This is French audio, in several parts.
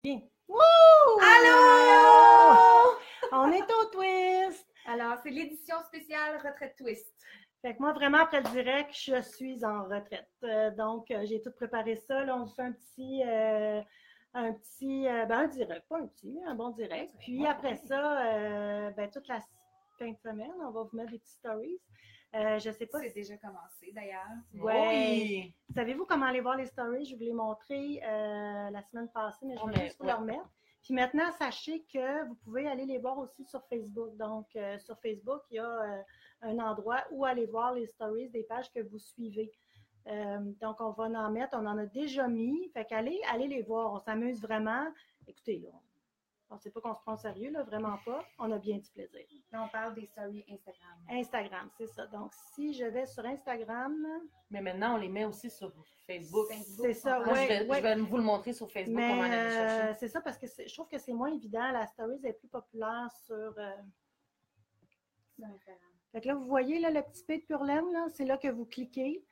Bien. Allô, allô! On est au twist! Alors, c'est l'édition spéciale Retraite Twist. Fait que moi, vraiment, après le direct, je suis en retraite. Donc, j'ai tout préparé ça. Là, on fait un direct, pas un petit, un bon direct. Puis après ça, toute la fin de semaine, on va vous mettre des petites stories. Je sais pas C'est déjà commencé, d'ailleurs. Ouais. Oui. Savez-vous comment aller voir les stories? Je vous l'ai montré la semaine passée, mais je vais juste vous le remettre. Puis maintenant, sachez que vous pouvez aller les voir aussi sur Facebook. Donc, sur Facebook, il y a un endroit où aller voir les stories des pages que vous suivez. Donc, on va en mettre, on en a déjà mis. Fait qu'allez les voir, on s'amuse vraiment. Écoutez, là, on ne sait pas qu'on se prend au sérieux, là, vraiment pas. On a bien du plaisir. Là, on parle des stories Instagram. Instagram, c'est ça. Donc, si je vais sur Instagram... Mais maintenant, on les met aussi sur Facebook. C'est ça, Moi, je vais vous le montrer sur Facebook, mais, comment aller chercher. c'est ça, parce que je trouve que c'est moins évident. La Stories est plus populaire sur... Fait que là, vous voyez là, le petit P de Purlaine, là, c'est là que vous cliquez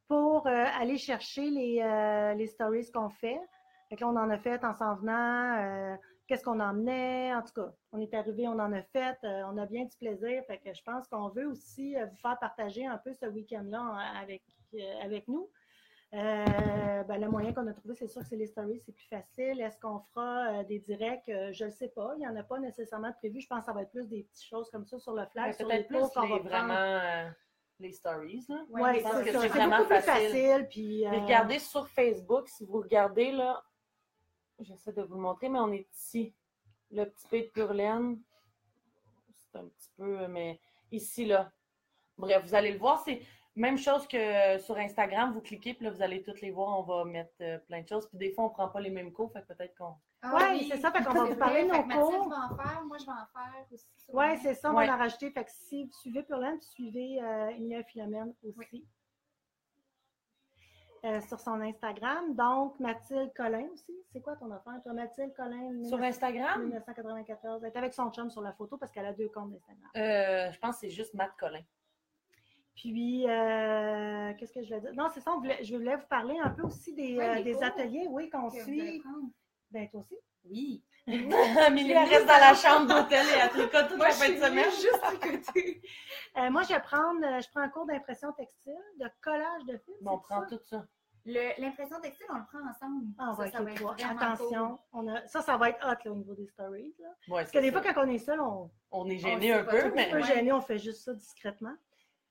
pour aller chercher les stories qu'on fait. Fait que là, on en a fait en s'en venant. Qu'est-ce qu'on emmenait? En tout cas, on est arrivé, on en a fait. On a bien du plaisir. Fait que je pense qu'on veut aussi vous faire partager un peu ce week-end-là avec nous. Le moyen qu'on a trouvé, c'est sûr que c'est les stories, c'est plus facile. Est-ce qu'on fera des directs? Je ne le sais pas. Il n'y en a pas nécessairement de prévu. Je pense que ça va être plus des petites choses comme ça sur le flash. Peut-être plus vraiment les stories. Oui, c'est ça. C'est vraiment plus facile. Puis, regardez sur Facebook, si vous regardez, là, j'essaie de vous le montrer, mais on est ici. Le petit P de Purlaine, c'est un petit peu, mais ici, là. Bref, vous allez le voir, c'est même chose que sur Instagram, vous cliquez, puis là, vous allez toutes les voir, on va mettre plein de choses. Puis des fois, on ne prend pas les mêmes cours, fait que peut-être qu'on... Oui, c'est ça, fait qu'on va vous parler de nos cours. Mathilde va en faire, moi je vais en faire aussi. Oui, c'est ça, on va en rajouter. Fait que si vous suivez Purlaine, suivez Emilia Philomène aussi. Oui. Sur son Instagram. Donc, Mathilde Collin aussi. C'est quoi ton affaire, toi? Mathilde Collin. Sur Instagram? 1994. Elle est avec son chum sur la photo parce qu'elle a 2 comptes d'Instagram. Je pense que c'est juste Matt Collin. Puis, qu'est-ce que je voulais dire? Non, c'est ça, je voulais vous parler un peu aussi des ateliers, oui, qu'on suit. Ben, toi aussi? Oui. Amélie, elle reste dans la chambre d'hôtel et elle tricote toute la fin de semaine. Juste à côté. Moi, je prends un cours d'impression textile, de collage de fils. Bon, on prend tout ça. L'impression textile, on le prend ensemble. Ah, ça va être attention, cool. Ça va être hot là, au niveau des stories. Là. Ouais, parce que des fois, quand on est seul, on est gêné un peu. Mais... Un peu gêné, on fait juste ça discrètement.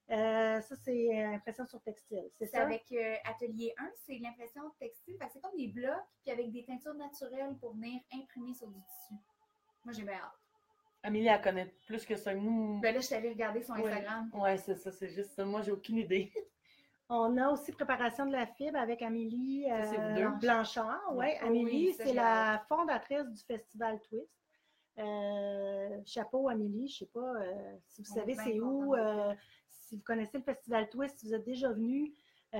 Ça, c'est impression sur textile. C'est ça? Avec Atelier 1, c'est l'impression textile. C'est comme des blocs, puis avec des teintures naturelles pour venir imprimer sur du tissu. Moi, j'ai bien hâte. Amélie, elle connaît plus que ça. Nous... Ben là, je t'avais regardé son Instagram. Ouais, c'est ça, c'est juste ça. Moi, j'ai aucune idée. On a aussi préparation de la fibre avec Amélie Blanchard. Ouais, Amélie, c'est la fondatrice du Festival Twist. Chapeau, Amélie, je ne sais pas si vous savez c'est où. Si vous connaissez le Festival Twist, si vous êtes déjà venu,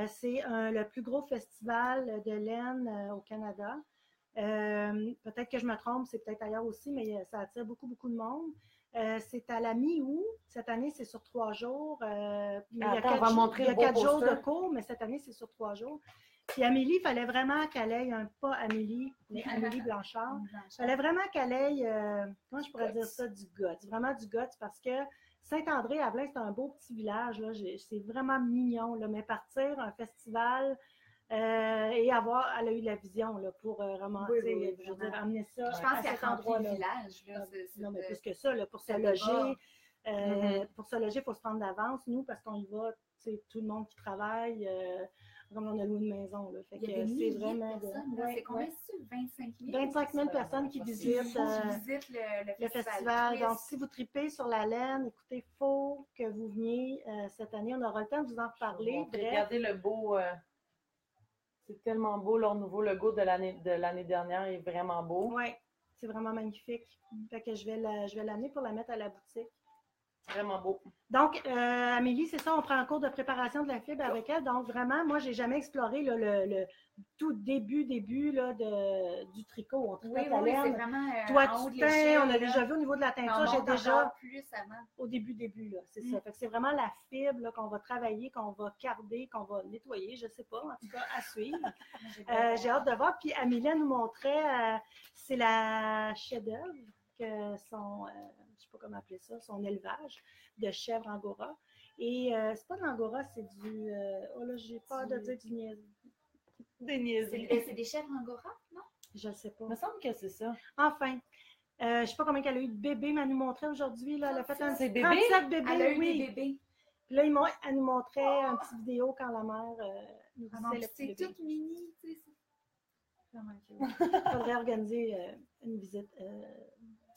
c'est le plus gros festival de laine au Canada. Peut-être que je me trompe, c'est peut-être ailleurs aussi, mais ça attire beaucoup, beaucoup de monde. C'est à la mi-août. Cette année, c'est sur 3 jours. Il y a 4 jours de cours, mais cette année, c'est sur 3 jours. Puis Amélie, il fallait vraiment qu'elle ait pas Amélie, mais Amélie Blanchard. Il fallait vraiment qu'elle ait, comment je pourrais dire ça, du guts. Vraiment du guts, parce que Saint-André-Avelin, c'est un beau petit village. Là. C'est vraiment mignon. Là. Mais partir un festival et elle a eu la vision là, pour vraiment amener ça je pense à cet endroit-là. Village, là, non, mais plus que ça, là, pour se loger. Pour se loger, il faut se prendre d'avance, nous, parce qu'on y va, tout le monde qui travaille, comme on a loué une maison. Là, fait que c'est vraiment... c'est combien, 25 000? 25 000 personnes qui visitent le festival. Donc, si vous tripez sur la laine, écoutez, il faut que vous veniez cette année. On aura le temps de vous en reparler. Regardez le beau... C'est tellement beau, leur nouveau logo de l'année dernière est vraiment beau. Oui, c'est vraiment magnifique. Fait que je vais l'amener pour la mettre à la boutique. Vraiment beau. Donc, Amélie, c'est ça, on prend un cours de préparation de la fibre avec elle. Donc, vraiment, moi, j'ai jamais exploré là, le tout début là, du tricot. On tricote la Oui, c'est laine. vraiment Toi, en haut de tu teins, l'échelle. on a déjà vu au niveau de la Mais teinture, on j'ai monte déjà encore plus avant. au début, là, c'est ça. Fait que c'est vraiment la fibre là, qu'on va travailler, qu'on va carder, qu'on va nettoyer, je sais pas, en tout cas, à suivre. J'ai hâte de voir. Puis Amélie elle nous montrait, c'est la chef-d'œuvre que son, je sais pas comment appeler ça, son élevage de chèvres angora. Et c'est pas de l'angora, c'est du, oh là, j'ai peur de dire du des niaiseries. C'est des chèvres angora, non? Je ne sais pas. Il me semble que c'est ça. Enfin, je ne sais pas combien elle a eu de bébés, mais elle nous montrait aujourd'hui. Là, elle a fait un C'est bébé? 37 bébés, Elle a eu oui. des bébés. Puis là, elle nous montrait une petite vidéo quand la mère nous disait le petit C'est bébé. tout mini, tu sais. Il faudrait organiser une visite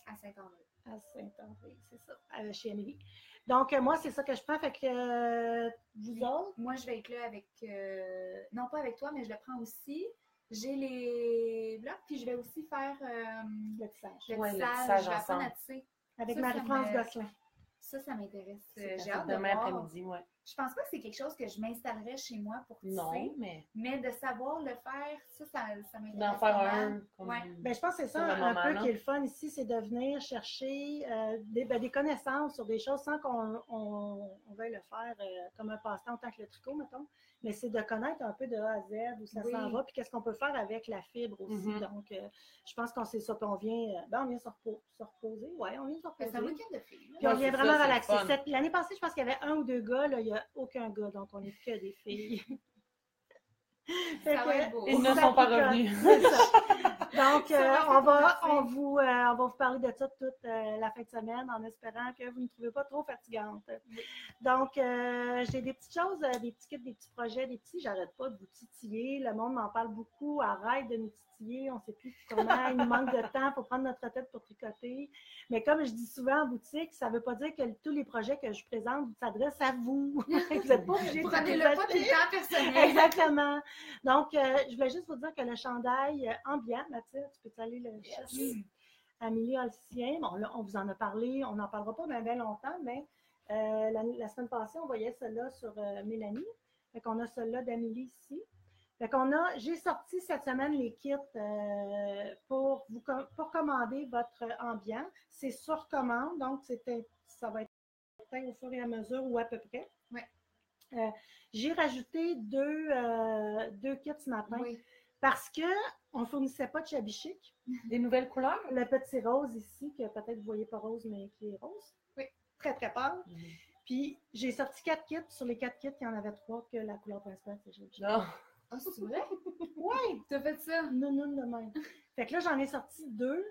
À Saint-André. à Saint-André, c'est ça, chez Amélie. Donc, moi, c'est ça que je prends. Fait que vous autres? Moi, je vais être là avec... non, pas avec toi, mais je le prends aussi. J'ai les blocs, puis je vais aussi faire Le tissage. le Ouais, le tissage. tissage Je vais apprendre à ensemble. tisser. Avec Ça, Marie-France ça Gosselin. Ça m'intéresse. C'est J'ai hâte de demain voir. après-midi, ouais. Je pense pas que c'est quelque chose que je m'installerais chez moi pour tisser. Non, mais De savoir le faire, ça m'intéresse. d'en faire pas mal. un. Comme... Ouais. Ben, je pense que c'est ça Sur le un moment, peu là. qui est le fun ici, c'est de venir chercher des connaissances sur des choses sans qu'on veuille le faire comme un passe-temps autant que le tricot, mettons. Mais c'est de connaître un peu de A à Z où ça Oui. s'en va, puis qu'est-ce qu'on peut faire avec la fibre aussi. Mhm. Donc, je pense qu'on sait ça, puis on vient se reposer. Oui, on vient se reposer. C'est un week-end de filles. Puis on Ouais, vient c'est vraiment ça, c'est relaxer. le fun. L'année passée, je pense qu'il y avait 1 ou 2 gars, là, il n'y a aucun gars, donc on n'est que des filles. Ça va être beau. Ils ne Ça sont pas picote, revenus. c'est ça. Donc, Ça va on va être vous parler de ça toute la fin de semaine en espérant que vous ne trouvez pas trop fatigante. Donc, j'ai des petites choses, des petits kits, des petits projets, des petits, j'arrête pas de vous titiller. Le monde m'en parle beaucoup. Arrête de nous titiller. On ne sait plus comment. Il nous manque de temps pour prendre notre tête pour tricoter. Mais comme je dis souvent en boutique, ça ne veut pas dire que tous les projets que je présente s'adressent à vous. Vous n'êtes pas obligés de Prenez-le pas tout s'adresser. le temps personnel. Exactement. Donc, je voulais juste vous dire que le chandail ambiant, Mathilde, tu peux aller le chercher? Amélie a le sien. Bon, là, on vous en a parlé. On n'en parlera pas bien longtemps, mais la semaine passée, on voyait celle-là sur Mélanie. Fait qu'on a celle-là d'Amélie ici. Fait qu'on j'ai sorti cette semaine les kits pour commander votre ambiant. C'est sur commande, donc ça va être au fur et à mesure ou à peu près. Oui. J'ai rajouté deux kits ce matin Oui. parce qu'on ne fournissait pas de shabby chic. Des nouvelles couleurs? Le petit rose ici, que peut-être vous ne voyez pas rose, mais qui est rose. Oui. Très, très pâle. Puis j'ai sorti 4 kits. Sur les 4 kits, il y en avait 3 que la couleur principale, c'est shabby chic. Non. Ah, c'est vrai? Oui! T'as fait ça? Non, de même. Fait que là, j'en ai sorti 2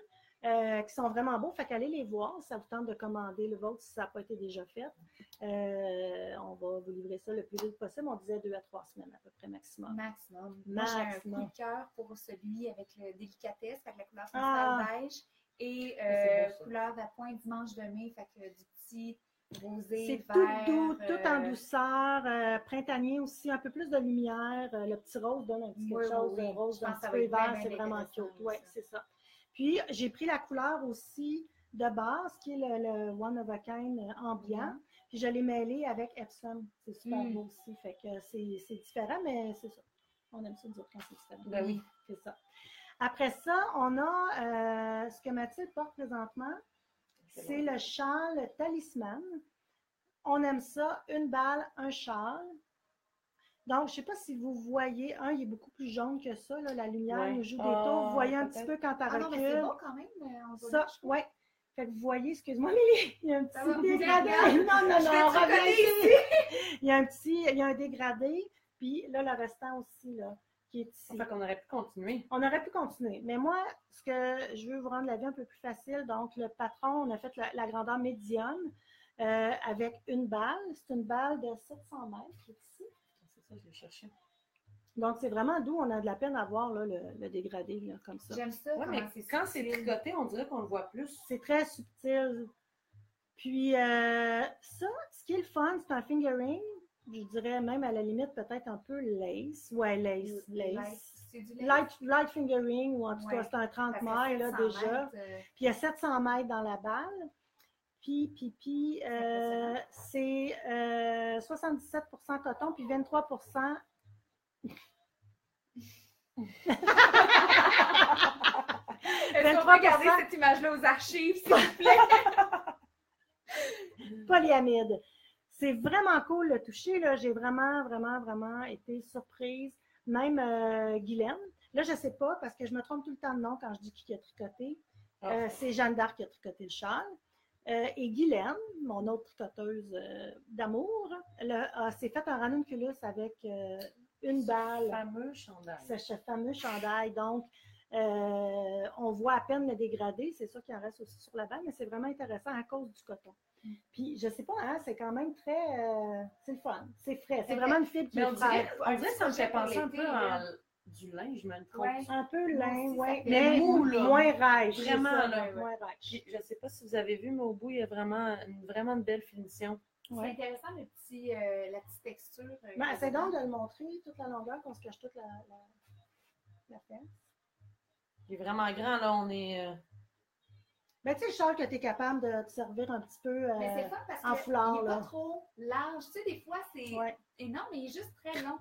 qui sont vraiment beaux. Fait qu'allez les voir si ça vous tente de commander le vôtre si ça n'a pas été déjà fait. On va vous livrer ça le plus vite possible. On disait 2 à 3 semaines à peu près maximum. Maximum. Moi, j'ai un coup de cœur pour celui avec le délicatesse, fait que la couleur principale beige et C'est beau, ça. couleur d'appoint dimanche de mai, fait que du petit rosé, C'est vert. tout doux, tout en douceur, printanier aussi, un peu plus de lumière. Le petit rose donne un petit quelque chose de rose, Je pense un que petit ça peu va être hiver, bien c'est vraiment intéressant, cute. Oui, ça. c'est ça. Puis, j'ai pris la couleur aussi de base, qui est le One of a Kind ambiant. Puis, je l'ai mêlé avec Epsom. C'est super beau aussi. Fait que c'est différent, mais c'est ça. On aime ça dire quand c'est différent. Ben oui. C'est ça. Après ça, on a ce que Mathilde porte présentement. C'est le châle Talisman. On aime ça, une balle, un châle. Donc, je ne sais pas si vous voyez, il est beaucoup plus jaune que ça, là, la lumière nous joue des tours. Vous voyez un petit peu quand elle Ah non, mais c'est recule. bon quand même. On va Ça, oui. Fait que vous voyez, excuse-moi, mais il y a un Ça va, petit dégradé. Non, Je reviens vais ici. Il y a un dégradé, puis là, le restant aussi, là, qui est ici. Fait qu'on aurait pu continuer. On aurait pu continuer. Mais moi, ce que je veux vous rendre la vie un peu plus facile, donc le patron, on a fait la grandeur médium avec une balle. C'est une balle de 700 mètres qui est ici. C'est ça, je l'ai cherché. Donc, c'est vraiment doux. On a de la peine à voir là, le dégradé là, comme ça. J'aime ça. Oui, mais quand c'est subtil. tricoté, on dirait qu'on le voit plus. C'est très subtil. Puis, ça, ce qui est le fun, c'est un fingering. Je dirais même à la limite peut-être un peu lace. Ouais, lace. C'est du Light fingering, ou en tout cas, c'est un 30 mailles là, déjà. Puis, il y a 700 mètres dans la balle. C'est 77% coton, puis 23%. Est-ce qu'on peut garder cette image-là aux archives, s'il vous plaît? Polyamide. C'est vraiment cool le toucher. Là. J'ai vraiment, vraiment, vraiment été surprise. Même Guylaine. Là, je ne sais pas parce que je me trompe tout le temps de nom quand je dis qui a tricoté. C'est Jeanne d'Arc qui a tricoté le châle. Et Guylaine, mon autre tricoteuse d'amour, s'est fait un ranunculus avec une balle. Ce fameux chandail. Donc, on voit à peine le dégradé. C'est sûr qu'il en reste aussi sur la balle, mais c'est vraiment intéressant à cause du coton. Puis, je sais pas, hein, c'est quand même très... c'est le fun. C'est frais. C'est vraiment une fibre qui est fraîche. On dirait que ça me fait penser un peu à du linge, je me trompe. Un peu lin, oui. Mais mou, moins rêche. Vraiment, ça, moins rêche. Je ne sais pas si vous avez vu, mais au bout, il y a vraiment une belle finition. C'est intéressant, la petite texture. Essaye donc de le montrer, toute la longueur, qu'on se cache toute la fesse. Il est vraiment grand, là, on est... Ben, tu sais, le châle que tu es capable de te servir un petit peu mais c'est fun parce en foulard. Il n'est pas trop large. Tu sais, des fois, c'est énorme, mais il est juste très long.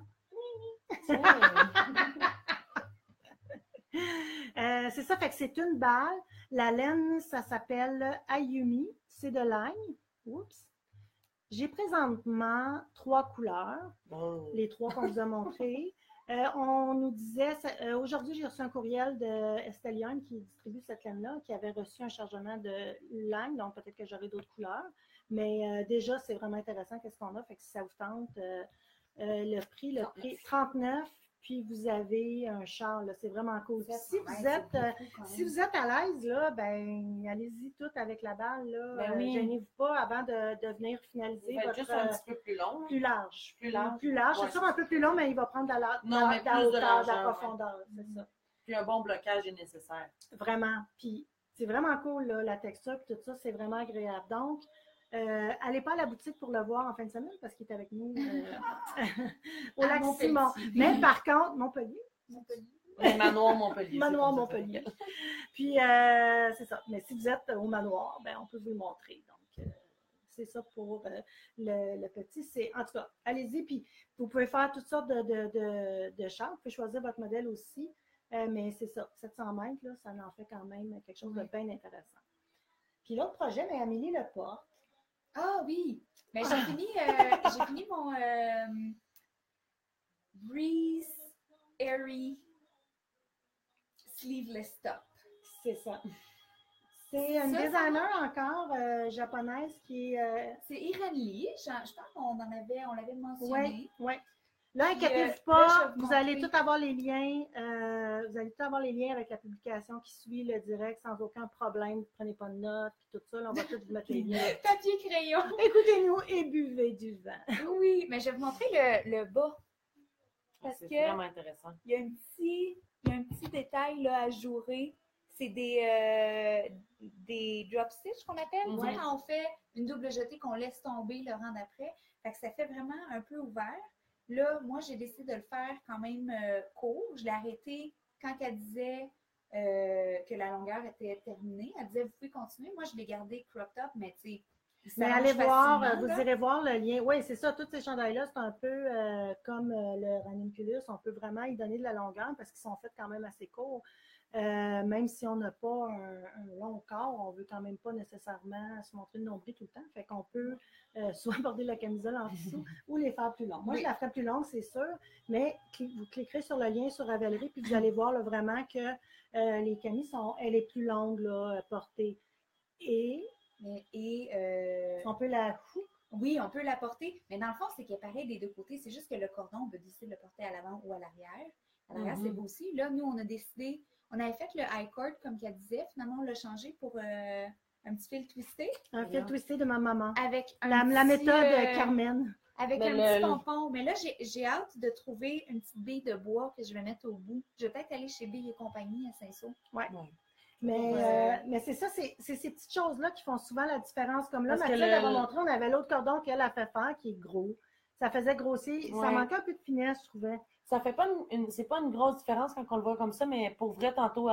C'est ça, fait que c'est une balle. La laine, ça s'appelle Ayumi. C'est de laine. Oups. J'ai présentement 3 couleurs. Les 3 qu'on vous a montrées. On nous disait, aujourd'hui, j'ai reçu un courriel de Estelle Young qui distribue cette laine-là, qui avait reçu un chargement de laine, donc peut-être que j'aurai d'autres couleurs. Mais déjà, c'est vraiment intéressant qu'est-ce qu'on a. Fait que si ça vous tente, le prix 39, puis vous avez un châle. C'est vraiment cool. Si vous êtes à l'aise, là, ben allez-y tout avec la balle. Là. Gênez-vous pas avant de venir finaliser votre... juste un petit peu plus long. Plus large. Plus large. C'est sûr un peu plus long, mais il va prendre de la hauteur, de la profondeur. C'est ça. Puis un bon blocage est nécessaire. Vraiment. Puis c'est vraiment cool, là, la texture, puis tout ça, c'est vraiment agréable. Donc, allez pas à la boutique pour le voir en fin de semaine parce qu'il est avec nous au lac Simon. Mais par contre, Montpellier. Manoir Montpellier. Manoir Montpellier. Puis, c'est ça. Mais si vous êtes au manoir, ben, on peut vous le montrer. Donc, c'est ça pour le petit. En tout cas, allez-y. Puis, vous pouvez faire toutes sortes de chars. Vous pouvez choisir votre modèle aussi. Mais c'est ça. 700 mètres, là, ça en fait quand même quelque chose de bien intéressant. Puis, l'autre projet, mais Amélie le porte. Ah oui! Mais j'ai fini mon Breeze Airy Sleeveless Top. C'est ça. C'est une designer encore japonaise qui est... C'est Irene Lee. Je pense qu'on l'avait mentionné. Oui. Là, inquiétez-vous pas, vous allez tout avoir les liens. Vous allez tout avoir les liens avec la publication qui suit le direct sans aucun problème. Prenez pas de notes, puis tout ça. Là, on va tout vous mettre les liens. Papier crayon. Écoutez-nous et buvez du vin. Oui, mais je vais vous montrer le bas. Parce c'est que vraiment intéressant. Il y a un petit détail là, à jouer. C'est des drop stitch qu'on appelle. Mm-hmm. Quand on fait une double jetée qu'on laisse tomber le rang d'après. Fait que ça fait vraiment un peu ouvert. Là, moi, j'ai décidé de le faire quand même court. Je l'ai arrêté quand elle disait que la longueur était terminée. Elle disait, vous pouvez continuer. Moi, je l'ai gardé cropped up, mais tu sais, mais allez voir, vous irez voir le lien. Oui, c'est ça. Tous ces chandails-là, c'est un peu comme le ranunculus. On peut vraiment y donner de la longueur parce qu'ils sont faits quand même assez courts. Même si on n'a pas un long corps, on ne veut quand même pas nécessairement se montrer le nombril tout le temps. Fait qu'on peut soit border la camisole en dessous ou les faire plus longues. Moi, je la ferai plus longue, c'est sûr, mais vous cliquerez sur le lien sur Ravelry puis vous allez voir là, vraiment que les camises elle est plus longue là, portée. On peut la... Oui, on peut la porter, mais dans le fond, c'est qu'il est pareil des deux côtés. C'est juste que le cordon, on peut décider de le porter à l'avant ou à l'arrière. À l'arrière, c'est beau aussi. Là, nous, on a décidé, on avait fait le high cord, comme qu'elle disait. Finalement, on l'a changé pour un petit fil twisté. Un fil twisté de ma maman. Avec la méthode Carmen. Avec un petit pompon. Mais là, j'ai hâte de trouver une petite bille de bois que je vais mettre au bout. Je vais peut-être aller chez Bille et compagnie à Saint-Saul. Oui. Mais c'est ça, c'est ces petites choses-là qui font souvent la différence. Comme là, Mathilde avait montré, on avait l'autre cordon qu'elle a fait faire qui est gros. Ça faisait grossir. Ça manquait un peu de finesse, je trouvais. Ça fait pas c'est pas une grosse différence quand on le voit comme ça, mais pour vrai, tantôt,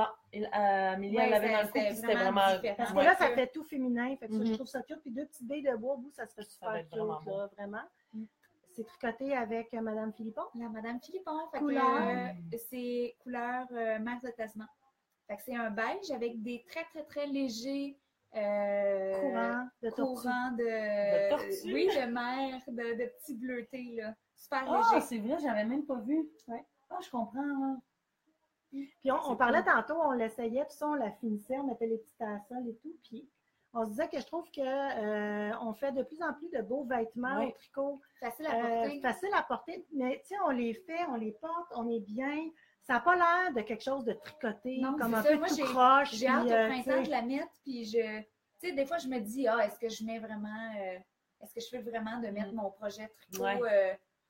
Amélie, elle l'avait dans le cou, puis c'était vraiment... différent. Parce que là, ça fait tout féminin. Fait que ça, je Mhm. trouve ça cute. Puis 2 petites billes de bois au bout, ça serait Ça super va être cute, vraiment beau. là, vraiment. Mm. C'est tricoté avec Madame Philippon. La Madame Philippon. Fait Couleur. que, c'est couleur Mère de Tasman. Fait que c'est un beige avec des très, très, très légers Courant de tortue. courants De tortue? Oui, de mer, de petits bleutés, là. Super Ah, léger. c'est vrai, j'avais même pas vu. Ouais. Ah, je comprends, là. Puis on parlait tantôt, on l'essayait, puis ça, on la finissait, on mettait les petits tasseaux et tout. Puis on se disait que je trouve que on fait de plus en plus de beaux vêtements Oui. au tricot. Facile à porter. Facile à porter, mais tu sais, on les fait, on les porte, on est bien. Ça n'a pas l'air de quelque chose de tricoté, Non, comme c'est un ça. peu Moi, tout croche. J'ai hâte puis, au tu printemps sais, de la mettre, puis tu sais, des fois, je me dis, est-ce que je mets vraiment, est-ce que je fais vraiment de mettre mon projet tricot,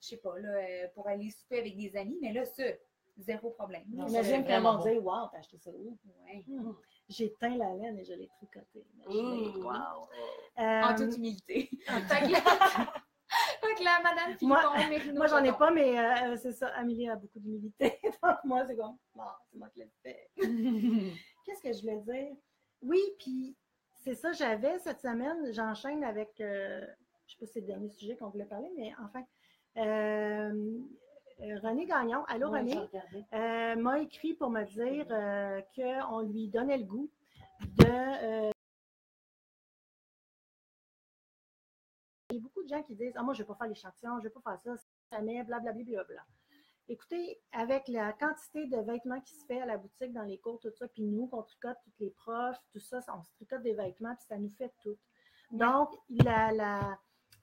je sais pas, là, pour aller souper avec des amis, mais là, ça, zéro problème. Non, imagine quand vraiment on dit, wow, t'as acheté ça où? Ouais. J'ai teint la laine et je l'ai tricoté. Ouh. Wow. En toute humilité. Fait que la Madame Philippon, Mérino, Moi, j'en ai Coton. pas, mais c'est ça. Amélie a beaucoup d'humilité. Donc, moi, c'est comme, non, c'est moi qui l'ai fait. Qu'est-ce que je voulais dire? Oui, puis c'est ça, j'avais cette semaine, j'enchaîne avec, je ne sais pas si c'est le dernier sujet qu'on voulait parler, mais enfin, René Gagnon, allô Oui, René, je regardais. m'a écrit pour me dire qu'on lui donnait le goût de... Il y a beaucoup de gens qui disent « Ah, moi, je ne vais pas faire l'échantillon, je ne vais pas faire ça, ça met blablabla. » Écoutez, avec la quantité de vêtements qui se fait à la boutique, dans les cours, tout ça, puis nous, qu'on tricote, toutes les profs, tout ça, on se tricote des vêtements, puis ça nous fait tout. Donc,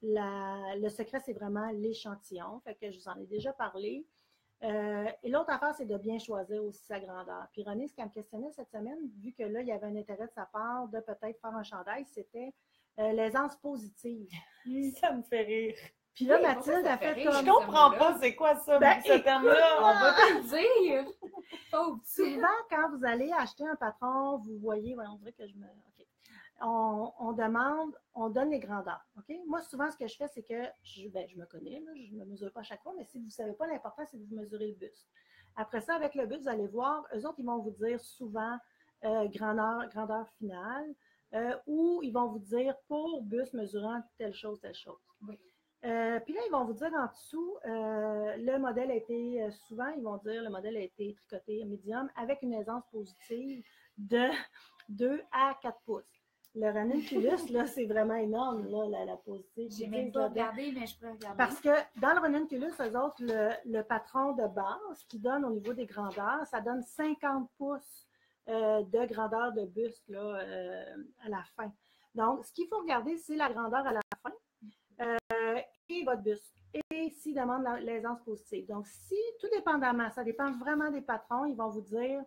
le secret, c'est vraiment l'échantillon. Fait que je vous en ai déjà parlé. Et l'autre affaire, c'est de bien choisir aussi sa grandeur. Puis René, ce qu'elle me questionnait cette semaine, vu que là, il y avait un intérêt de sa part de peut-être faire un chandail, c'était l'aisance positive. Ça me fait rire. Puis là, Oui, Mathilde ça a fait fait rire, comme... Je comprends pas c'est quoi ça, ce terme-là. On va te le dire. Pauvre petit. Souvent, quand vous allez acheter un patron, vous voyez, on dirait que je me... OK. On demande, on donne les grandeurs. OK? Moi, souvent, ce que je fais, c'est que je me connais, là, je ne me mesure pas à chaque fois, mais si vous ne savez pas, l'important, c'est de vous mesurer le buste. Après ça, avec le buste, vous allez voir, eux autres, ils vont vous dire souvent grandeur finale, ou ils vont vous dire pour buste mesurant telle chose, telle chose. Oui. Puis là, ils vont vous dire en dessous, le modèle a été, souvent, ils vont dire le modèle a été tricoté médium avec une aisance positive de 2 à 4 pouces. Le ranunculus, là, c'est vraiment énorme, là, la positive. J'ai même pas regardé, mais je pourrais regarder. Parce que dans le ranunculus, eux autres, le patron de base qui donne au niveau des grandeurs, ça donne 50 pouces de grandeur de buste là, à la fin. Donc, ce qu'il faut regarder, c'est la grandeur à la fin. Et votre buste. Et s'ils demandent l'aisance positive. Donc, si, tout dépendamment, ça dépend vraiment des patrons, ils vont vous dire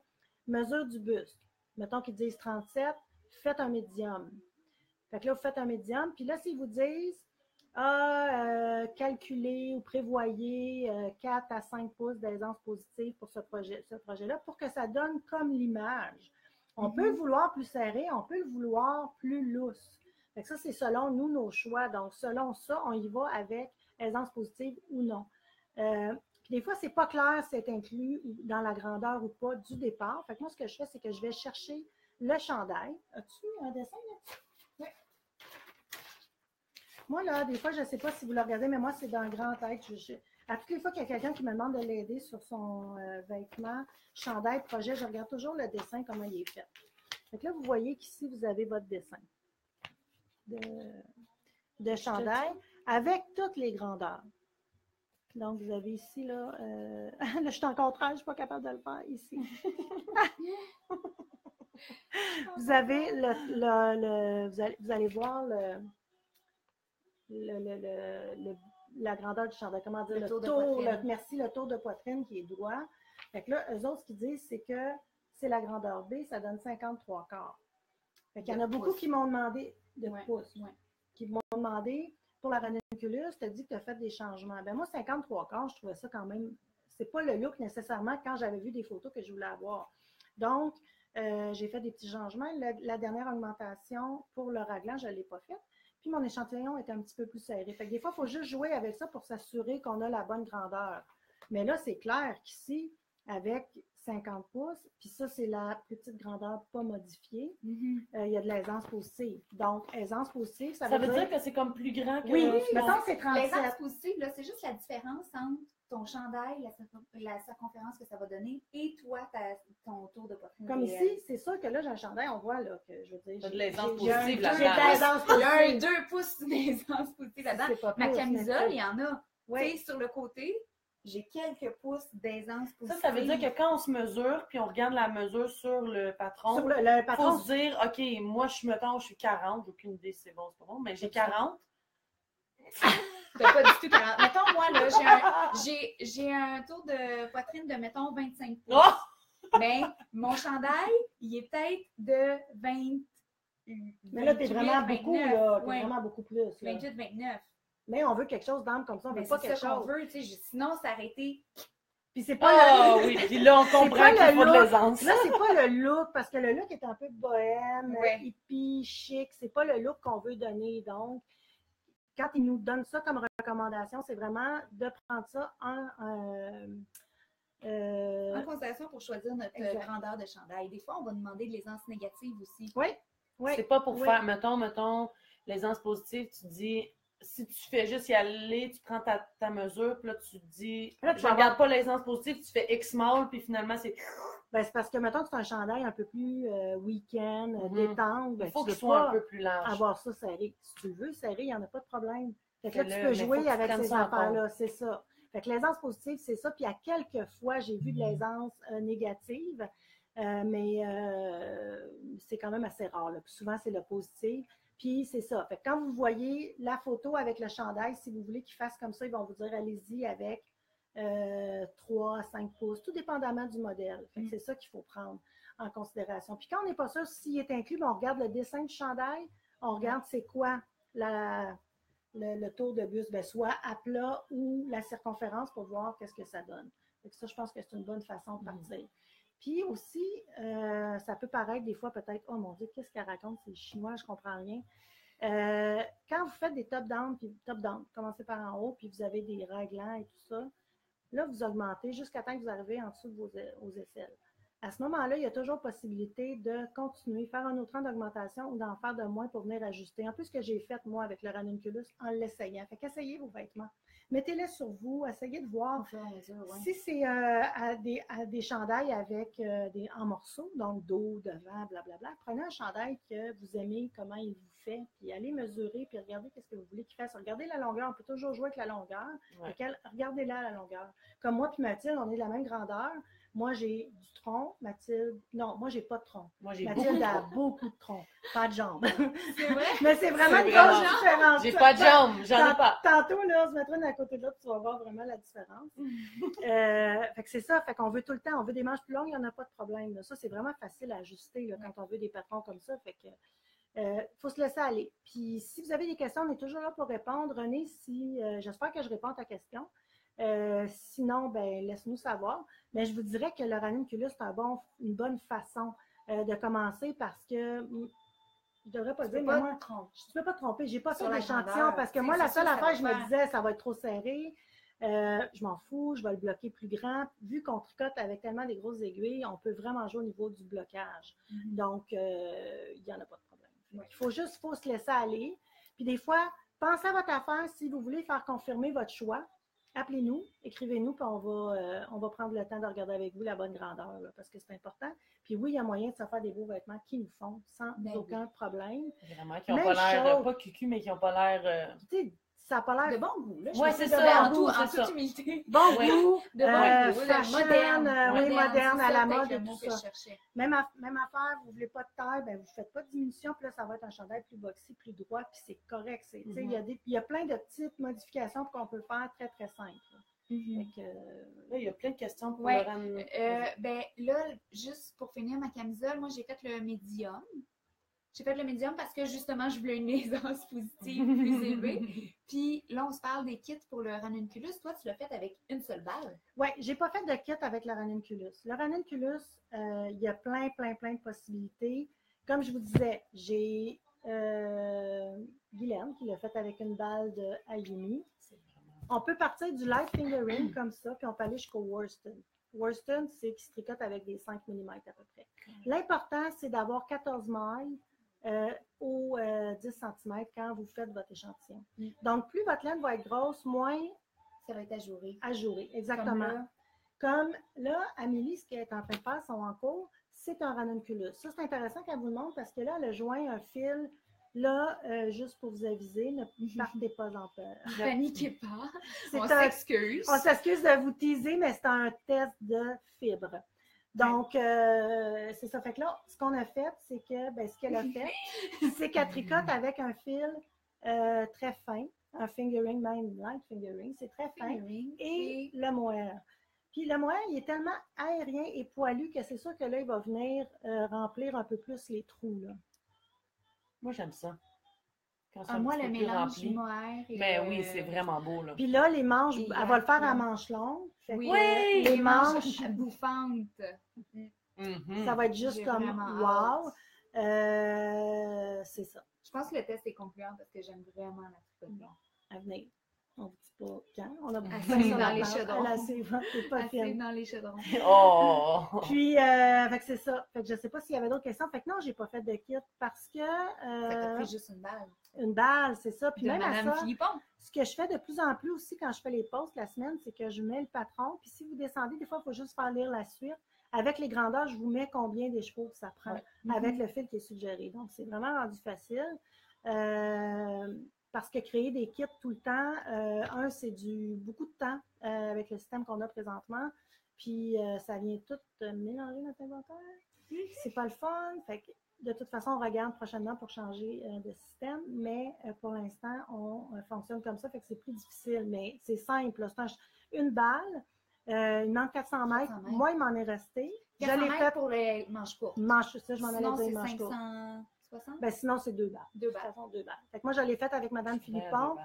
mesure du buste. Mettons qu'ils disent 37, faites un médium. Fait que là, vous faites un médium. Puis là, s'ils vous disent calculez ou prévoyez 4 à 5 pouces d'aisance positive pour ce projet-là, pour que ça donne comme l'image. On peut le vouloir plus serré, on peut le vouloir plus lousse. Fait que ça, c'est selon nous, nos choix. Donc, selon ça, on y va avec aisance positive ou non. Puis des fois, c'est pas clair si c'est inclus dans la grandeur ou pas du départ. Fait que moi, ce que je fais, c'est que je vais chercher le chandail. As-tu un dessin là-dessus? Oui. Moi, là, des fois, je ne sais pas si vous le regardez, mais moi, c'est dans le grand tête. À toutes les fois qu'il y a quelqu'un qui me demande de l'aider sur son vêtement, chandail, projet, je regarde toujours le dessin, comment il est fait. Fait que là, vous voyez qu'ici, vous avez votre dessin de chandail avec toutes les grandeurs. Donc, vous avez ici, là, là, je suis en contraire, je ne suis pas capable de le faire ici. Vous avez vous allez voir la grandeur du chandail, comment dire, le tour de poitrine qui est droit. Fait que là, eux autres, ce qu'ils disent, c'est que c'est la grandeur B, ça donne 53 quarts. Fait qu'il y en a beaucoup qui m'ont demandé de pouces, qui m'ont demandé pour la ranunculus, tu as dit que tu as fait des changements. Ben moi, 53 quarts, je trouvais ça quand même, c'est pas le look nécessairement quand j'avais vu des photos que je voulais avoir. Donc, j'ai fait des petits changements. La dernière augmentation pour le raglan, je ne l'ai pas faite. Puis mon échantillon était un petit peu plus serré. Fait que des fois, il faut juste jouer avec ça pour s'assurer qu'on a la bonne grandeur. Mais là, c'est clair qu'ici, avec 50 pouces, puis ça, c'est la petite grandeur pas modifiée, il y a de l'aisance positive. Donc, aisance positive, ça veut dire que c'est comme plus grand que... oui, ce qu'on- mettons c'est L'aisance 37. positive, là, c'est juste la différence entre ton chandail, la circonférence que ça va donner, et toi, ton tour de poitrine. Comme réel. ici, c'est sûr que là, j'ai un chandail, on voit là, que je veux dire, T'as de l'aisance j'ai un positive deux- là-dedans. j'ai de l'aisance Il y a un positive. 2 pouces d'aisance positive là-dedans. C'est pas Ma plus, camisole, mais il y en a. Oui. Tu sais, sur le côté, j'ai quelques pouces d'aisance positive. Ça veut dire que quand on se mesure, puis on regarde la mesure sur le patron, Sur le il patron, faut se dire, OK, moi, je suis 40, j'ai aucune idée si c'est bon, c'est pas bon, mais j'ai 40. T'as pas du tout 40. Mettons, moi, là, j'ai un tour de poitrine de, mettons, 25 pouces. Oh! Mais mon chandail, il est peut-être de 20. mais là, t'es 28, vraiment beaucoup, 29, là. T'es ouais. vraiment beaucoup plus. Là. 28, 29. Mais on veut quelque chose d'ample comme ça, on Mais veut pas c'est quelque ça qu'on chose. veut, tu sais. Sinon, s'arrêter. Puis c'est pas Ah le... oui, puis là, on comprend pas qu'il le faut de look. l'aisance. Là, c'est pas le look, parce que le look est un peu bohème, Ouais. hippie, chic. C'est pas le look qu'on veut donner. Donc, quand ils nous donnent ça comme recommandation, c'est vraiment de prendre ça En considération pour choisir notre Exact. grandeur de chandail. Des fois, on va demander de l'aisance négative aussi. Oui, oui. C'est pas pour oui. faire, mettons, l'aisance positive, tu dis, si tu fais juste y aller, tu prends ta mesure, puis là, tu te dis, Là, tu je vas regarde avoir- pas l'aisance positive, tu fais X small, puis finalement, c'est... Ben, c'est parce que, mettons que c'est un chandail un peu plus week-end, détente. Ben, Il faut tu qu'il veux soit pas un peu plus large. avoir ça serré. Si tu le veux serré, il n'y en a pas de problème. Fait que là, tu Fais-le, peux mais faut jouer que tu avec prennes ces ça en affaires-là, c'est ça. Fait que l'aisance positive, c'est ça. Puis à quelques fois, j'ai vu de l'aisance négative, mais c'est quand même assez rare. Là. Puis souvent, c'est le positif. Puis c'est ça. Fait que quand vous voyez la photo avec le chandail, si vous voulez qu'il fasse comme ça, ils vont vous dire allez-y avec 3 à 5 pouces, tout dépendamment du modèle. Fait que c'est ça qu'il faut prendre en considération. Puis quand on n'est pas sûr s'il est inclus, ben on regarde le dessin du chandail, on regarde c'est quoi le tour de buste, ben, soit à plat ou la circonférence pour voir qu'est-ce que ça donne. Donc ça, je pense que c'est une bonne façon de partir. Puis aussi, ça peut paraître des fois peut-être, oh mon Dieu, qu'est-ce qu'elle raconte, c'est chinois, je comprends rien. Quand vous faites des top-down, commencez par en haut, puis vous avez des réglants et tout ça, là, vous augmentez jusqu'à temps que vous arrivez en dessous de vos aisselles. À ce moment-là, il y a toujours possibilité de continuer, faire un autre rang d'augmentation ou d'en faire de moins pour venir ajuster. En plus, ce que j'ai fait, moi, avec le ranunculus, en l'essayant. Fait qu'essayez vos vêtements. Mettez-les sur vous, essayez de voir si c'est à des chandails avec en morceaux, donc dos, devant, blablabla. Prenez un chandail que vous aimez, comment il vous fait, puis allez mesurer, puis regardez qu'est-ce que vous voulez qu'il fasse. Regardez la longueur, on peut toujours jouer avec la longueur. Ouais. Regardez-la à la longueur. Comme moi puis Mathilde, on est de la même grandeur. Moi, j'ai du tronc. Mathilde, non, moi, j'ai pas de tronc. Moi, j'ai Mathilde a beaucoup de tronc, pas de jambes. C'est vrai? Mais c'est vraiment C'est une vraiment- grosse différence. J'ai pas de jambes, j'en ai pas. Tantôt, là, on se mettra une à côté de l'autre, tu vas voir vraiment la différence. Fait que c'est ça, fait qu'on veut tout le temps, on veut des manches plus longues, il n'y en a pas de problème. Là. Ça, c'est vraiment facile à ajuster là, quand on veut des patrons comme ça. Fait que faut se laisser aller. Puis si vous avez des questions, on est toujours là pour répondre. René, j'espère que je réponds à ta question. Sinon, ben laisse-nous savoir. Mais je vous dirais que le ranunculus, c'est une bonne façon de commencer parce que je devrais pas dire, mais moi, je ne peux pas te tromper. J'ai pas fait d'échantillon parce que moi, la seule affaire, je me disais, ça va être trop serré. Je m'en fous, je vais le bloquer plus grand. Vu qu'on tricote avec tellement des grosses aiguilles, on peut vraiment jouer au niveau du blocage. Donc, il n'y en a pas de problème. Donc, il faut se laisser aller. Puis des fois, pensez à votre affaire. Si vous voulez faire confirmer votre choix, appelez-nous, écrivez-nous, puis on va prendre le temps de regarder avec vous la bonne grandeur, là, parce que c'est important. Puis oui, il y a moyen de se faire des beaux vêtements qui nous font sans aucun problème. Vraiment, qui n'ont pas l'air, pas cucu, mais qui n'ont pas l'air... Tu sais, ça n'a pas l'air... De bon goût, là. Oui, c'est ça, En toute humilité. Bon goût, fashion, moderne, à la mode et tout tout ça. Même affaire, vous ne voulez pas de taille, ben vous ne faites pas de diminution, puis là, ça va être un chandail plus boxy, plus droit, puis c'est correct. Il y a plein de petites modifications qu'on peut faire très, très simples. Là, il y a plein de questions pour ouais. le ben là, juste pour finir ma camisole, moi, j'ai fait le médium. J'ai fait le médium parce que justement, je voulais une aisance positive plus élevée. Puis là, on se parle des kits pour le ranunculus. Toi, tu l'as fait avec une seule balle. Oui, j'ai pas fait de kit avec le ranunculus. Le ranunculus, il y a plein de possibilités. Comme je vous disais, j'ai Guylaine qui l'a fait avec une balle de Ayumi. On peut partir du light fingering comme ça, puis on peut aller jusqu'au Worsted. Worsted, c'est qui se tricote avec des 5 mm à peu près. L'important, c'est d'avoir 14 mailles au 10 cm quand vous faites votre échantillon. Donc, plus votre laine va être grosse, moins ça va être ajouré. Ajouré, exactement. Comme là, Amélie, ce qu'elle est en train de faire, son en cours, c'est un ranunculus. Ça, c'est intéressant qu'elle vous le montre parce que là, elle a joint un fil. Là, juste pour vous aviser, ne partez pas en peur. Ne paniquez pas. On s'excuse. On s'excuse de vous teaser, mais c'est un test de fibres. Donc, c'est ça. Fait que là, ce qu'on a fait, c'est que, ce qu'elle a fait, c'est qu'elle tricote avec un fil très fin, un fingering, même light fingering, c'est très fin, et le mohair. Puis le mohair, il est tellement aérien et poilu que c'est sûr que là, il va venir remplir un peu plus les trous, là. Moi, j'aime ça. Moi, le mélange du mohair et mais oui, c'est vraiment beau, là. Puis là, les manches, elle va le faire à manches longues. Oui, les manches bouffantes. Ça va être juste comme wow. C'est ça. Je pense que le test est concluant parce que j'aime vraiment la tricote blanc. À venir. On ne dit pas quand. On a assez dans les chaudrons. Assez dans les chaudrons. Oh! Puis, fait que c'est ça. Fait que je ne sais pas s'il y avait d'autres questions. Fait que non, j'ai pas fait de kit parce que... ça t'a pris juste une balle. Une balle, c'est ça. Puis de même Madame à ça, Philippon. Ce que je fais de plus en plus aussi quand je fais les posts la semaine, c'est que je mets le patron. Puis si vous descendez, des fois, il faut juste faire lire la suite. Avec les grandeurs, je vous mets combien des chevaux que ça prend avec le fil qui est suggéré. Donc, c'est vraiment rendu facile. Parce que créer des kits tout le temps, c'est beaucoup de temps avec le système qu'on a présentement. Puis, ça vient tout mélanger notre inventaire. C'est pas le fun. Fait que, de toute façon, on regarde prochainement pour changer de système. Mais pour l'instant, on fonctionne comme ça. Fait que c'est plus difficile. Mais c'est simple. Là. C'est une balle. Il manque 400 mètres. Moi, il m'en est resté. 400 mètres pour les manches courtes. Ça, je m'en allais dire manches courtes. 560? Sinon, c'est 2 balles. 2 balles. Fait que moi, je l'ai faite avec Mme Philippon.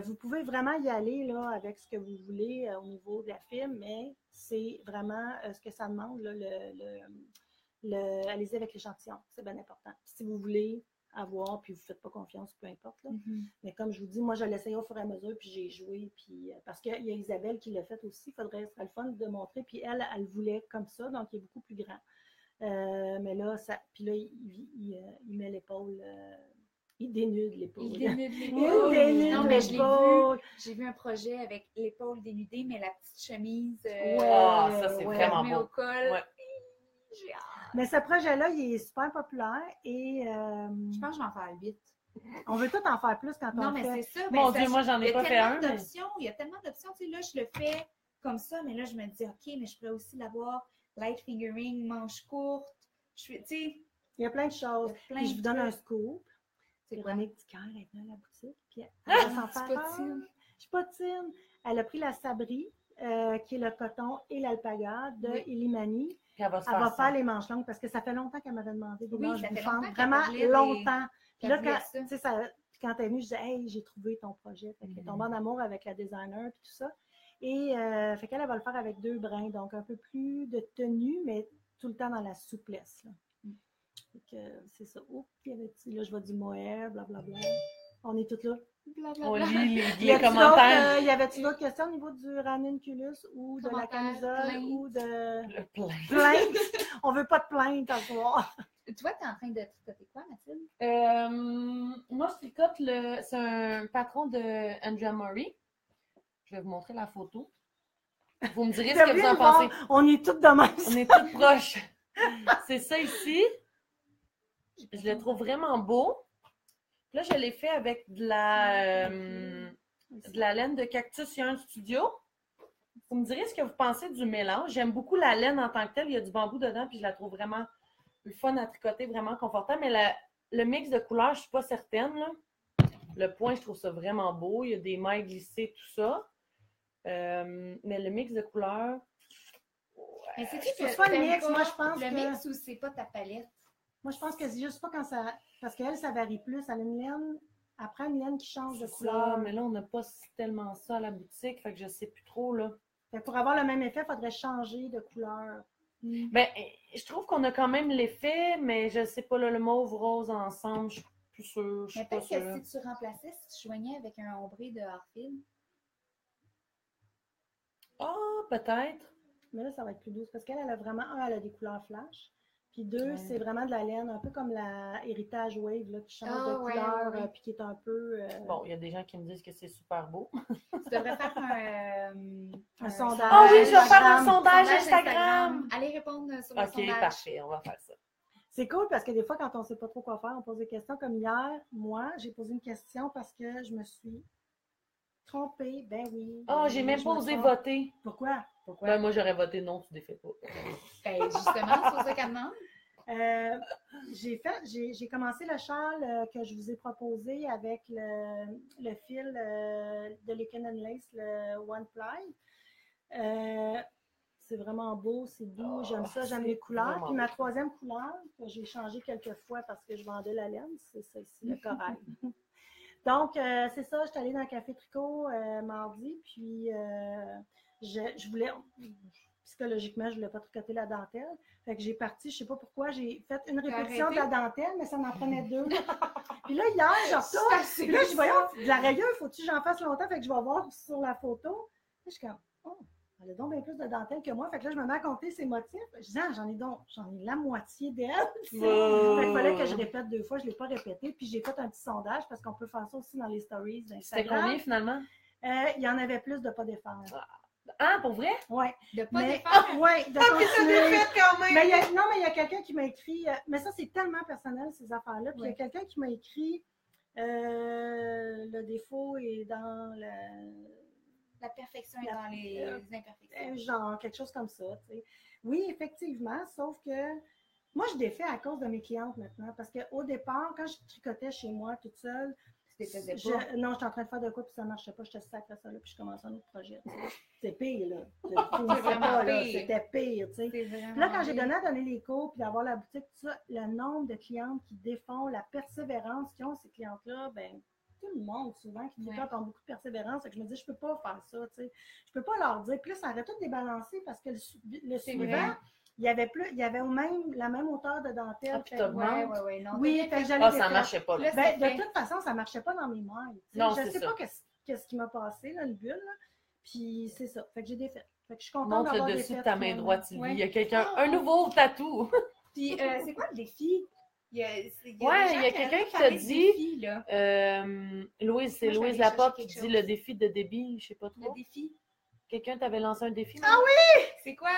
Vous pouvez vraiment y aller là, avec ce que vous voulez au niveau de la fibre, mais c'est vraiment ce que ça demande. Là, allez-y avec l'échantillon. C'est bien important. Si vous voulez avoir, puis vous ne faites pas confiance, peu importe. Là. Mais comme je vous dis, moi, je l'essayais au fur et à mesure, puis j'ai joué. Puis, parce qu'il y a Isabelle qui l'a fait aussi. Ce serait le fun de montrer. Puis elle voulait comme ça, donc il est beaucoup plus grand. Mais là, puis là, il met l'épaule, il dénude l'épaule. Il dénude l'épaule. Non, mais j'ai vu un projet avec l'épaule dénudée, mais la petite chemise. Ça, c'est vraiment beau. Au col. Ouais. J'ai hâte. Mais ce projet-là, il est super populaire et... je pense que je vais en faire 8. On veut tout en faire plus quand on fait. fait. Non, mais c'est ça. Mon Dieu, moi, j'en ai pas fait un. Il y a tellement d'options. Tu sais, là, je le fais comme ça, mais là, je me dis, OK, mais je pourrais aussi l'avoir light fingering, manche courte. Tu sais. Il y a plein de choses. Puis je vous donne un scoop. C'est Véronique Dicker est venue à la boutique. Puis elle va s'en faire. Je suis potine. Elle a pris la sabri, qui est le coton et l'alpaga de Illimani. Elle va faire les manches longues parce que ça fait longtemps qu'elle m'avait demandé des manches bouffantes. Vraiment longtemps. Puis là, quand elle est venue, je disais, hey, j'ai trouvé ton projet. Fait qu'elle est tombée en amour avec la designer et tout ça. Et fait qu'elle va le faire avec 2 brins. Donc, un peu plus de tenue, mais tout le temps dans la souplesse. Là. C'est ça. Oh, puis là, je vois du mohair, blablabla. On est toutes là. On lit les commentaires. Y avait-tu d'autres questions au niveau du ranunculus ou de la camisole ou de... Plainte. On veut pas de plainte à soir. Toi, tu es en train de tricoter quoi, Mathilde? Moi, je tricote c'est un patron de Andrea Murray. Je vais vous montrer la photo. Vous me direz ce que vous en pensez. On est toutes de même. On est toutes proches. C'est ça ici. Je le trouve vraiment beau. Là, je l'ai fait avec de la laine de Cactus Yarn Studio. Vous me direz ce que vous pensez du mélange. J'aime beaucoup la laine en tant que telle. Il y a du bambou dedans, puis je la trouve vraiment le fun à tricoter, vraiment confortable. Mais le mix de couleurs, je ne suis pas certaine. Là. Le point, je trouve ça vraiment beau. Il y a des mailles glissées, tout ça. Mais le mix de couleurs... Mais c'est-tu que soit le mix, moi, je pense le mix ou c'est pas ta palette? Moi, je pense que c'est juste pas quand ça... Parce qu'elle, ça varie plus. Elle a une laine... Après, une laine qui change de couleur. Mais là, on n'a pas tellement ça à la boutique, fait que je sais plus trop, là. Fait pour avoir le même effet, il faudrait changer de couleur. Ben, je trouve qu'on a quand même l'effet, mais je sais pas, là, le mauve rose ensemble, je suis plus sûre. Mais peut-être que si tu remplaçais, si tu joignais avec un ombré de Harfield. Ah, peut-être. Mais là, ça va être plus douce parce qu'elle a vraiment, elle a des couleurs flash. Puis 2, Ouais. c'est vraiment de la laine, un peu comme la Héritage Wave, là, qui change de Ah, ouais, couleur, ouais. Puis qui est un peu... Bon, il y a des gens qui me disent que c'est super beau. Tu devrais faire Un sondage. Ah oui, je vais faire un Instagram. sondage Instagram. Allez répondre sur le OK, sondage. parfait, on va faire ça. C'est cool parce que des fois, quand on ne sait pas trop quoi faire, on pose des questions. Comme hier, moi, j'ai posé une question parce que je me suis trompée. Ben oui. Ah, j'ai même je pas me osé trompe. voter. Pourquoi? Pourquoi? Ben, moi, j'aurais voté non, tu défais pas. Ben, justement, c'est pour ça qu'elle demande. J'ai commencé le châle que je vous ai proposé avec le fil de Lichen & Lace, le One Ply. C'est vraiment beau, c'est doux, j'aime ça, j'aime les couleurs. Puis ma troisième couleur, que j'ai changée quelques fois parce que je vendais la laine, c'est ça ici, le corail. Donc, c'est ça, je suis allée dans le café Tricot mardi, puis je voulais, psychologiquement, je ne voulais pas tricoter la dentelle. Fait que j'ai parti, je ne sais pas pourquoi, j'ai fait une répétition de la dentelle, mais ça m'en prenait 2. Puis là, hier, je retourne, puis là, je voyais, de la rayure, faut-tu que j'en fasse longtemps? Fait que je vais voir sur la photo. Là, je suis comme, oh, elle a donc bien plus de dentelle que moi. Fait que là, je me mets à compter ses motifs. Je dis, ah, j'en ai la moitié d'elle. Fait qu'il fallait que je répète 2 fois, je ne l'ai pas répété. Puis j'ai fait un petit sondage parce qu'on peut faire ça aussi dans les stories d'Instagram. C'était combien finalement? Il y en avait plus de pas défendre. Ah, pour vrai? Oui. De pas défendre. Oui, de Ah, mais ça continuer. défait quand même! Mais il y a quelqu'un qui m'a écrit, mais ça, c'est tellement personnel, ces affaires-là. Puis il y a quelqu'un qui m'a écrit, le défaut est dans La perfection est dans les imperfections. genre, quelque chose comme ça, tu sais. Oui, effectivement, sauf que moi, je défais à cause de mes clientes maintenant. Parce qu'au départ, quand je tricotais chez moi toute seule, non, j'étais en train de faire de quoi, puis ça ne marchait pas, je te sacre ça, là, puis je commençais un autre projet. C'est pire, là. C'était pire, tu sais. Puis là, quand j'ai donné à donner les cours, puis d'avoir la boutique, tout ça, le nombre de clientes qui défont, la persévérance qu'ils ont, ces clientes-là, ben tout le monde, souvent, qui tricotent ont beaucoup de persévérance. Et que je me dis, je peux pas faire ça, tu sais. Je peux pas leur dire. Puis là, ça aurait tout débalancé parce que le suivant, il y avait la même hauteur de dentelle. Ah, puis t'augmentes? Oui, ça marchait pas, là. De toute façon, ça marchait pas dans mes mailles. Non, je sais pas qu'est-ce qui m'a passé, là, une bulle, là. Puis c'est ça. Fait que j'ai défait. Fait que je suis contente Montre d'avoir le dessus défait, de ta main finalement. droite, Sylvie. Il y a quelqu'un, un nouveau tatou. Puis, c'est quoi le défi? Il y a quelqu'un qui t'a dit, Louise, c'est Louise Laporte qui dit le défi de débit, je sais pas trop. Le défi. Quelqu'un t'avait lancé un défi? Ah oui! C'est quoi?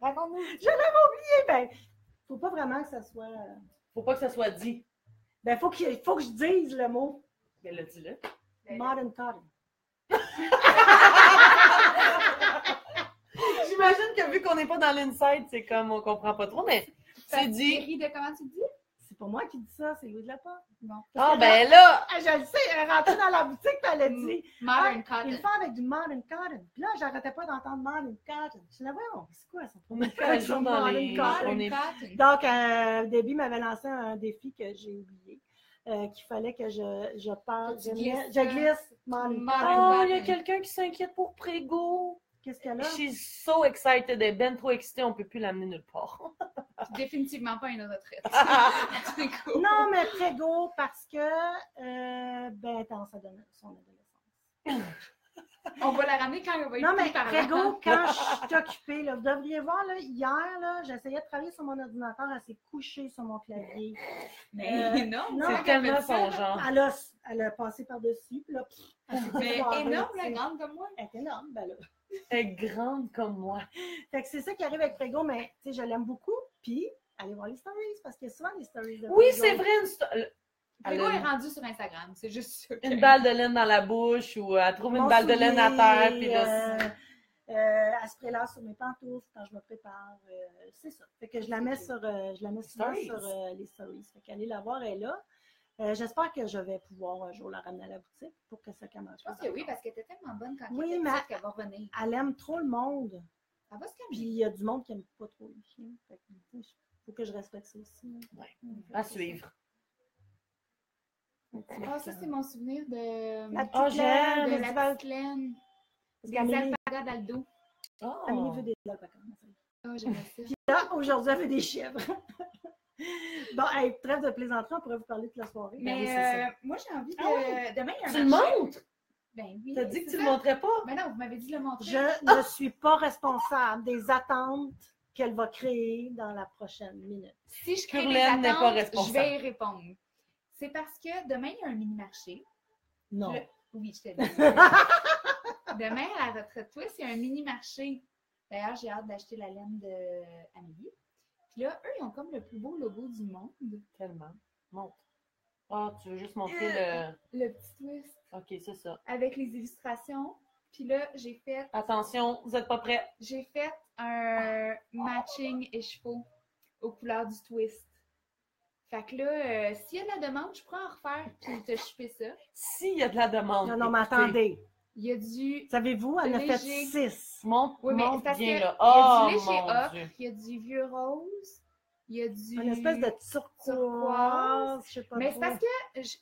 Raconte-nous. Je l'avais oublié. Ben, faut pas vraiment que ça soit. Faut pas que ça soit dit. Ben, faut que je dise le mot. Mais là, dis-le. Modern cotton. J'imagine que vu qu'on n'est pas dans l'inside, c'est comme on comprend pas trop, mais c'est dit. Série de comment tu dis? C'est pas moi qui dis ça, c'est Louis de la Porte. Bon. Ah, ben là! Je le sais, elle est rentrée dans la boutique et elle a dit Modern cotton. il le fait avec du modern cotton. Puis là, j'arrêtais pas d'entendre modern cotton. Je disais, voyons, c'est quoi ça? On est fait un jour dans les. Modern cotton. Donc, Debbie m'avait lancé un défi que j'ai oublié. Qu'il fallait que je parle. Je glisse modern cotton. Oh, il y a quelqu'un qui s'inquiète pour Prégo. Qu'est-ce qu'elle a? She's so excited. Elle est ben trop excitée, on peut plus l'amener nulle part. Définitivement pas une retraite. Non, mais Prégo, parce que, ben, attends, ça donne son adolescence. On va la ramener quand elle va être Non, mais par Prégo, quand je suis occupée, là, vous devriez voir, là, hier, là, j'essayais de travailler sur mon ordinateur, elle s'est couchée sur mon clavier. Mais non, c'est tellement son genre. Elle a passé par-dessus, puis là, mais énorme, la grande comme moi. Elle est énorme, ben là. Elle est grande comme moi. Fait que c'est ça qui arrive avec Prégo, mais tu sais, je l'aime beaucoup. Puis, allez voir les stories, parce qu'il y a souvent des stories de Oui, Prégo. c'est vrai. Prégo est rendu sur Instagram, c'est juste ça. Une balle de laine dans la bouche ou elle trouve une balle de laine à terre. Puis là, elle se prélasse sur mes pantoufles quand je me prépare. C'est ça. Fait que je la mets souvent sur les stories. Fait qu'allez la voir, elle est là. J'espère que je vais pouvoir un jour la ramener à la boutique pour que ça commence. Je pense que oui, parce qu'elle était tellement bonne quand oui, elle était mais petite qu'elle va revenir. Elle aime trop le monde. Elle va se calmer. Puis il y a du monde qui n'aime pas trop les chiens. Il faut que je respecte ça aussi. Ouais. À suivre. Ah, ça, c'est mon souvenir de La de petite laine, la petite laine. Parce Des alpagas dans le dos. Amélie veut des alpacas. Oh, j'aimerais ça. Puis là, aujourd'hui, elle fait des chèvres. Bon, hey, trêve de plaisanterie, on pourrait vous parler toute la soirée. Mais oui, c'est ça. moi, j'ai envie de... Demain, il y a un Tu le marché. montres? Ben oui. T'as dit que c'est tu le ça. montrais pas? Mais non, vous m'avez dit de le montrer. Je ne suis pas responsable des attentes qu'elle va créer dans la prochaine minute. Si je crée des Purlaine n'est pas attentes, je responsable. vais y répondre. C'est parce que demain, il y a un mini-marché. Non. Oui, je te dis. Demain, à la retraite twist, il y a un mini-marché. D'ailleurs, j'ai hâte d'acheter la laine d'Amélie. Puis là, eux, ils ont comme le plus beau logo du monde. Tellement. Montre. Ah, tu veux juste montrer Le petit twist. OK, c'est ça. Avec les illustrations. Puis là, j'ai fait Attention, vous n'êtes pas prêts? un matching écheveau aux couleurs du twist. Fait que là, s'il y a de la demande, je pourrais en refaire puis te choper ça. S'il y a de la demande. Non, mais écoutez, attendez. Il y a du... Savez-vous, elle en a fait Léger. 6. Montre, Oui, mais montre parce bien, que là. il y a Oh, du léger mon ocre, Dieu. il y a du vieux rose, il y a du... Une espèce de turquoise, je sais pas Mais trop. c'est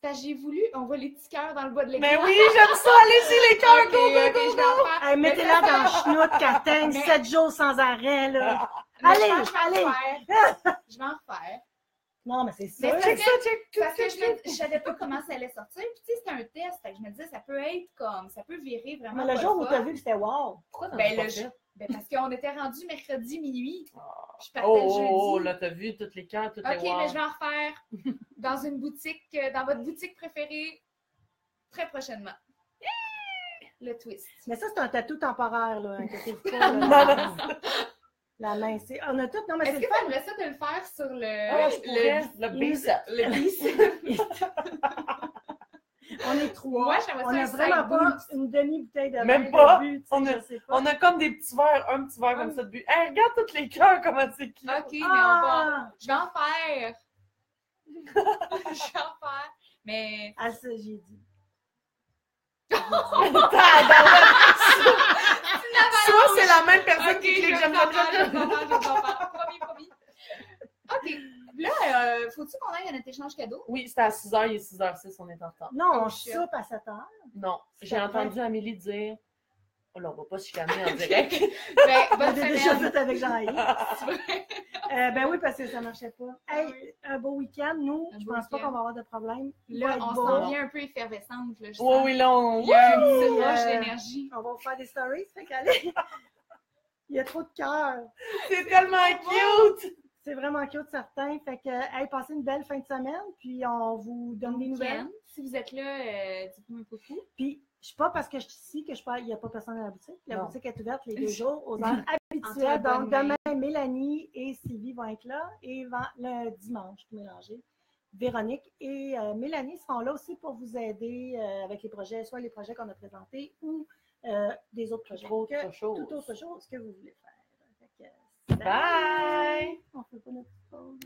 parce que j'ai voulu... On voit les petits cœurs dans le bas de l'écran. Mais oui, j'aime ça. Allez-y, les cœurs, Ok, go, go, ok, go, je vais en faire. Hey, mettez-la Mais dans le chenoute qu'elle teigne Mais- 7 jours sans arrêt, là. Mais Allez, je pense que je vais en refaire. Je vais en refaire. Non, mais c'est Mais sûr. c'est Check ça, check tout Parce que ça. je savais pas comment ça allait sortir. Puis tu sais, c'était un test. Fait que je me disais, ça peut être comme... Ça peut virer vraiment Mais le pas jour où fun. t'as vu que c'était wow. Pourquoi Ben, pas le fait? Ben, parce qu'on était rendu mercredi minuit. Je partais Oh, le jeudi. oh, là, t'as vu toutes les cœurs, toutes OK, les wow. mais je vais en refaire dans une boutique, dans votre boutique préférée, très prochainement. Le twist. Mais ça, c'est un tatou temporaire, là. Inquiétez-vous pas, là. Non, non. La main, c'est... On a tout... Non, mais c'est Est-ce le que fun. tu aimerais ça de le faire sur le... Ah, je pourrais. Le bicep. le bicep? On est 3. Moi, j'aimerais ça On un a vraiment side pas boost. une demi-bouteille de vin Même pas. de but, tu sais, On a- je sais pas. On a comme des petits verres, un petit verre comme ça de but. Hey, regarde tous les cœurs, comment c'est cute. OK, mais Ah! je vais en faire. Je vais en faire. Mais... Ah, ça, j'ai dit. Soit c'est la même personne OK, qui je clique vais j'aime, en j'aime, faire, j'aime, je vais en faire, je vais en faire. Promis. OK. Là, faut-tu qu'on aille à notre échange cadeau? Oui, c'était à 6h, il est 6h06, on est en retard. Non, Oh, on shit. soupe à 7 heures. Non, j'ai C'est entendu Amélie dire oh là, on va pas se chicaner en direct. Ben, On bonne l'a déjà semaine. fait avec Jean-Yves. C'est vrai. Ben oui, parce que ça marchait pas. Hey, Oui. un beau week-end. Nous, Un je beau pense pas week-end. qu'on va avoir de problème. Là, Le on beau. s'en vient un peu effervescente. Là, je Oui, sens. oui, là, on... Il y a une petite Oui, roche d'énergie. On va vous faire des stories, fait qu'allez. Il y a trop de cœur. C'est tellement cute! C'est vraiment cute, certain. Fait que, hey, passez une belle fin de semaine, puis on vous donne des nouvelles. Ken, si vous êtes là, dites-moi un coucou. Puis, je suis pas parce que je suis ici que il n'y a pas personne à la boutique. La Non. boutique est ouverte les 2 jours aux heures habituelles. Entre Donc, bonnes mains. demain, Mélanie et Sylvie vont être là. Et le dimanche, tout mélangé, Véronique et Mélanie seront là aussi pour vous aider avec les projets, soit les projets qu'on a présentés ou des autres projets. Autre chose. Toute autre chose que vous voulez faire. Fait que, Bye! On fait pas notre pause.